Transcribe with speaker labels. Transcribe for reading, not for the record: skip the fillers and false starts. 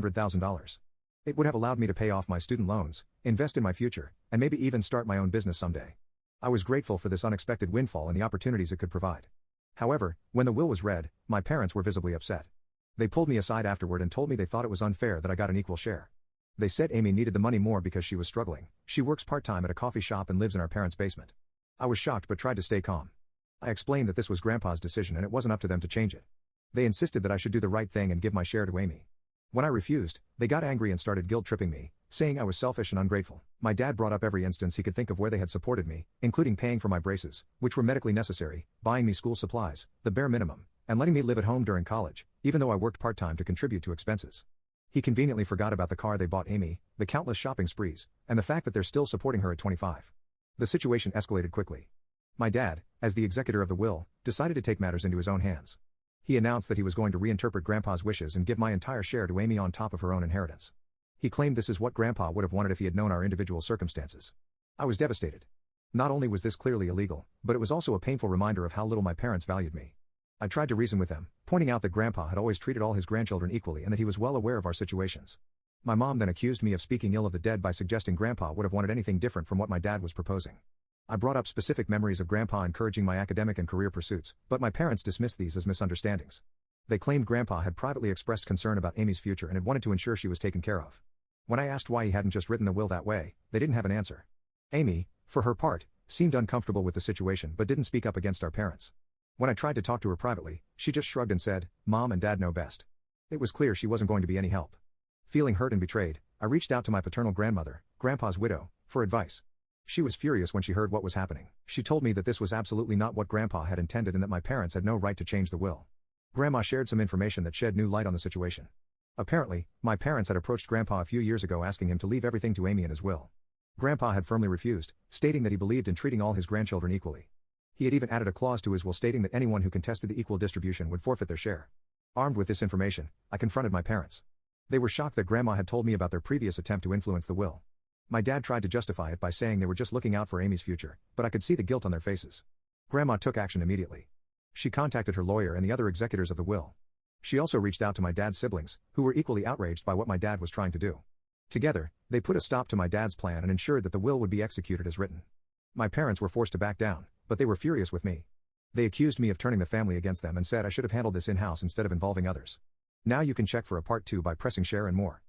Speaker 1: $100,000. It would have allowed me to pay off my student loans, invest in my future, and maybe even start my own business someday. I was grateful for this unexpected windfall and the opportunities it could provide. However, when the will was read, my parents were visibly upset. They pulled me aside afterward and told me they thought it was unfair that I got an equal share. They said Amy needed the money more because she was struggling. She works part-time at a coffee shop and lives in our parents' basement. I was shocked but tried to stay calm. I explained that this was Grandpa's decision and it wasn't up to them to change it. They insisted that I should do the right thing and give my share to Amy. When I refused, they got angry and started guilt-tripping me, saying I was selfish and ungrateful. My dad brought up every instance he could think of where they had supported me, including paying for my braces, which were medically necessary, buying me school supplies, the bare minimum, and letting me live at home during college, even though I worked part-time to contribute to expenses. He conveniently forgot about the car they bought Amy, the countless shopping sprees, and the fact that they're still supporting her at 25. The situation escalated quickly. My dad, as the executor of the will, decided to take matters into his own hands. He announced that he was going to reinterpret Grandpa's wishes and give my entire share to Amy on top of her own inheritance. He claimed this is what Grandpa would have wanted if he had known our individual circumstances. I was devastated. Not only was this clearly illegal, but it was also a painful reminder of how little my parents valued me. I tried to reason with them, pointing out that Grandpa had always treated all his grandchildren equally and that he was well aware of our situations. My mom then accused me of speaking ill of the dead by suggesting Grandpa would have wanted anything different from what my dad was proposing. I brought up specific memories of Grandpa encouraging my academic and career pursuits, but my parents dismissed these as misunderstandings. They claimed Grandpa had privately expressed concern about Amy's future and had wanted to ensure she was taken care of. When I asked why he hadn't just written the will that way, they didn't have an answer. Amy, for her part, seemed uncomfortable with the situation but didn't speak up against our parents. When I tried to talk to her privately, she just shrugged and said, "Mom and Dad know best." It was clear she wasn't going to be any help. Feeling hurt and betrayed, I reached out to my paternal grandmother, Grandpa's widow, for advice. She was furious when she heard what was happening. She told me that this was absolutely not what Grandpa had intended and that my parents had no right to change the will. Grandma shared some information that shed new light on the situation. Apparently, my parents had approached Grandpa a few years ago asking him to leave everything to Amy in his will. Grandpa had firmly refused, stating that he believed in treating all his grandchildren equally. He had even added a clause to his will stating that anyone who contested the equal distribution would forfeit their share. Armed with this information, I confronted my parents. They were shocked that Grandma had told me about their previous attempt to influence the will. My dad tried to justify it by saying they were just looking out for Amy's future, but I could see the guilt on their faces. Grandma took action immediately. She contacted her lawyer and the other executors of the will. She also reached out to my dad's siblings, who were equally outraged by what my dad was trying to do. Together, they put a stop to my dad's plan and ensured that the will would be executed as written. My parents were forced to back down, but they were furious with me. They accused me of turning the family against them and said I should have handled this in-house instead of involving others. Now you can check for a part 2 by pressing share and more.